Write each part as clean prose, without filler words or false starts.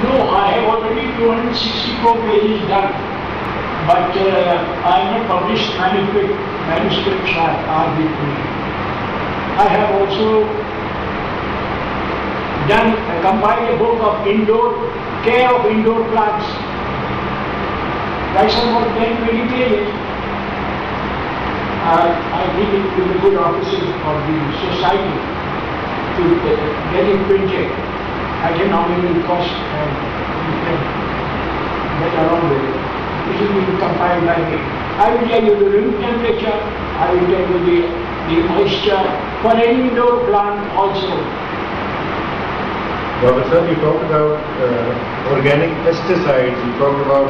No, I have already 264 pages done, but I have not published manuscripts are with me. I have also compiled a book of care of indoor plants. That's about 10-20 pages. I give it to the good officers of the society to get it printed at a nominal cost, and you can get along with it. It will be compiled by me. I will tell you the room temperature, I will tell you the moisture for any indoor plant also. Dr. Sir, you talked about organic pesticides, you talked about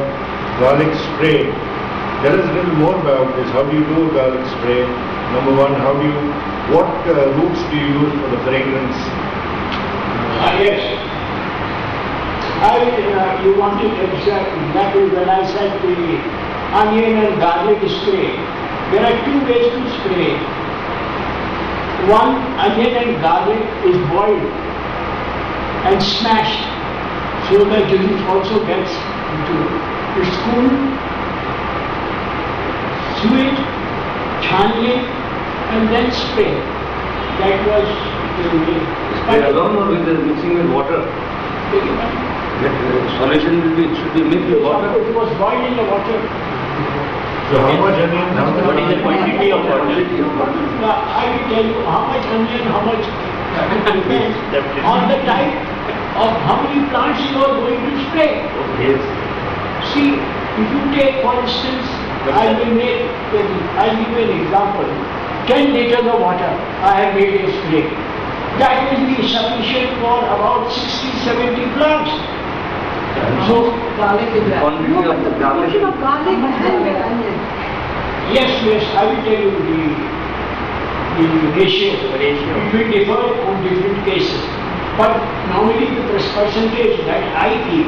garlic spray. Tell us a little more about this. How do you do a garlic spray? Number one, what roots do you use for the fragrance? Yes. You wanted exactly when I said the onion and garlic spray. There are two ways to spray. One, onion and garlic is boiled and smashed, so the juice also gets into it. It's cool. Sweet, chanie, and then spray. That was the way. Spray alone or with mixing with water? The solution should be mixed with water. It was boiled in the water. So how much onion? What is the quantity of water? I will tell you how much onion, how much depends on the type of how many plants you are going to spray. Yes. See, if you take, for instance, I'll give you an example. 10 liters of water I have made a spray. That will be sufficient for about 60-70 plants. So, garlic is that. Quantity of the garlic. Portion of garlic and onion. yes, I will tell you the ratio. It will differ on different cases. But normally the percentage that I keep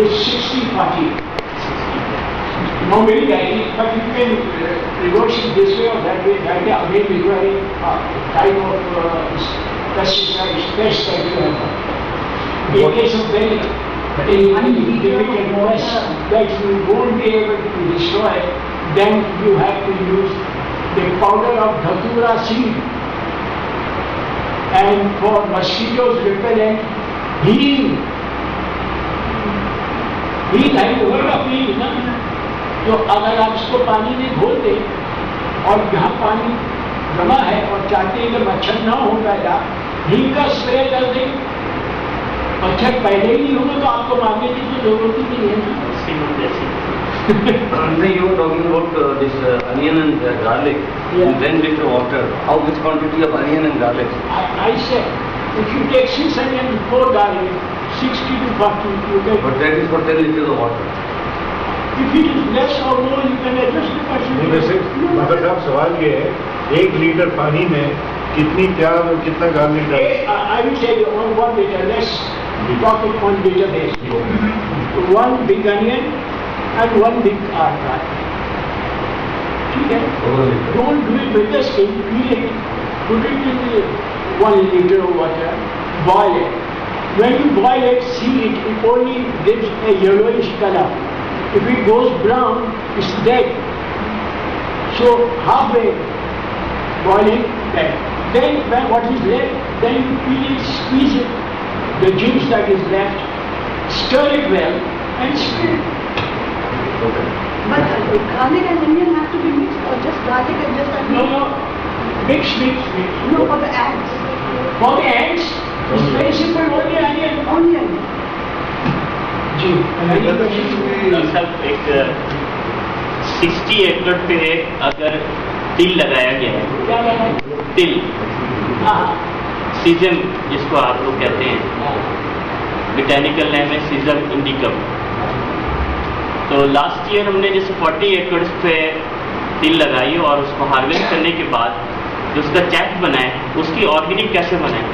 is 60-40. Normally I keep, but you can reverse it this way or that way again requiring type of pesticides, pests that you have. In case of very difficult pests that you won't be able to destroy, then you have to use the powder of dhatura seed. And for mosquitoes repellent, heal. Heal, have you heard of heal? No? तो अगर आप इसको पानी में घोल दें और जहाँ पानी जमा है और चाहते हैं कि मच्छर ना हो पैदा, हींग का स्प्रे कर दें, मच्छर पहले ही नहीं होगा तो आपको मांगने की तो जरूरत ही नहीं है ना। You were talking about this onion and garlic, and then with the water. How much quantity of onion and garlic? I said, if you take 6 onions and 4 garlic, 60 to 40, you get. But that is for 10 liters of water. If it is less or more, you can adjust the percentage. वैसे मगर साहब सवाल ये है 1 litre पानी में कितनी प्याज और कितना गार्लिक डालें? I will tell you on 1 liter, let's talk it 1 liter base. 1 big onion and 1 big garlic. Don't do it with the skin, peel it, put it in the 1 liter of water, boil it. When you boil it, see it only gives a yellowish color. If it goes brown, it's dead. So halfway boiling dead. Then when what is left, then you peel it, squeeze it, the juice that is left, stir it well and spray it. But garlic and onion have to be mixed or just garlic and just onion? No, mix. No, for the ants. For the ants, it's very simple, only onion. Onion. जी, सब एक 60 एकड़ पे अगर तिल लगाया गया है, तिल सीजम जिसको आप लोग कहते हैं, बोटैनिकल नेम है सीजम इंडिकम। तो लास्ट ईयर हमने जैसे 40 एकड़ पे तिल लगाई और उसको हार्वेस्ट करने के बाद जो उसका चैट बनाए, उसकी ऑर्गेनिक कैसे बनाए?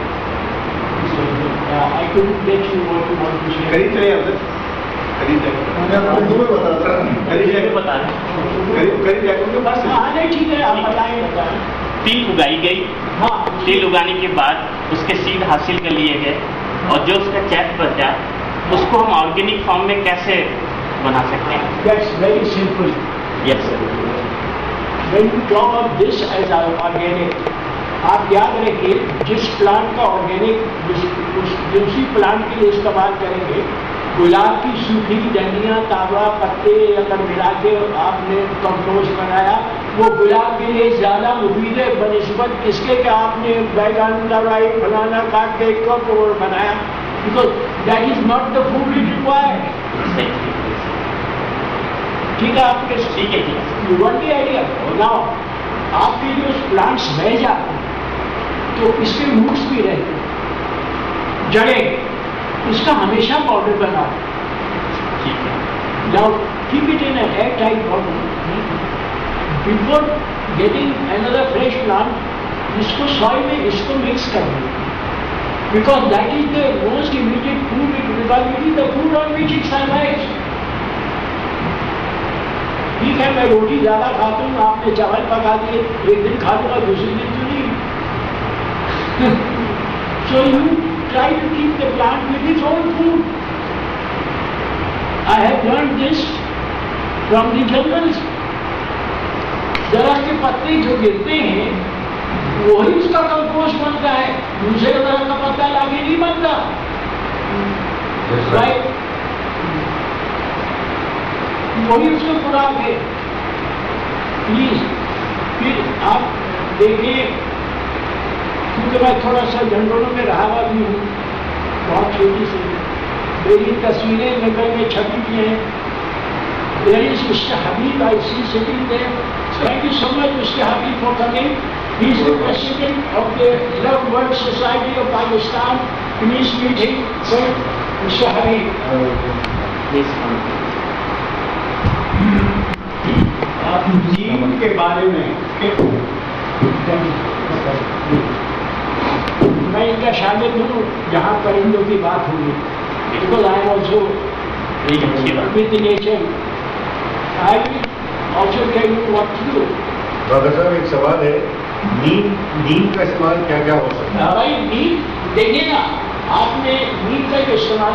करीब चले आप तिल उगाई गई, तिल उगाने के बाद उसके सीड हासिल कर लिए गए, और जो उसका चैप बचा उसको हम ऑर्गेनिक फॉर्म में कैसे बना सकते हैं? That's very simple. Yes sir. When you talk of this as organic, आप याद रखिए जिस प्लांट का ऑर्गेनिक उसी प्लांट के लिए इस्तेमाल करेंगे, गुलाब की सूखी डंडियां, तावा, पत्ते अगर मिला के आपने कंपोस्ट बनाया, वो गुलाब के लिए ज़्यादा मुफीद है बनिस्बत इसके कि आपने बैगन दवाई फलाना काट के एक कप और बनाया, because that is not the food it required. ठीक है, आपके ठीक है। You want the idea now, आपके जो प्लांट्स बह जाते हैं तो इसके रूट्स भी रहते हैं, जड़ें, इसका हमेशा पाउडर बना। ठीक है। Now keep it in an airtight bottle. Before getting another fresh plant, इसको soil में इसको mix कर दें, because that is the most immediate food, because it is the food on which it survives. ठीक है, मैं रोटी ज़्यादा खाता हूँ, आपने चावल पका दिए, एक दिन खा लूँगा, दूसरे दिन तो नहीं। So you try to keep the plant with its own food. I have learned this from the jungles. जरा के पत्ते जो गिरते हैं वही उसका कंपोस्ट बनता है, दूसरे तरह का पत्ता लाके नहीं बनता। राइट, वही उसका खुराक है। प्लीज फिर आप देखिए, क्योंकि मैं थोड़ा सा जंगलों में रहा हुआ भी हूँ, बहुत छोटी सी मेरी तस्वीरें जंगल में छपी हुई हैं। There is Mr. Habib, I see sitting there. Thank you so much, Mr. Habib, for coming. He is the president of the Love World Society of Pakistan. Please meet him, sir. Mr. Habib. आप जीव के बारे में मैं इनका शामिल हूँ जहाँ परिंदों की बात होगी, because I am also with the nature. I will also tell you what to do. Doctor साहब, एक सवाल है, नीम का इस्तेमाल क्या क्या हो सकता है? भाई नीम देखिए ना, आपने नीम का जो इस्तेमाल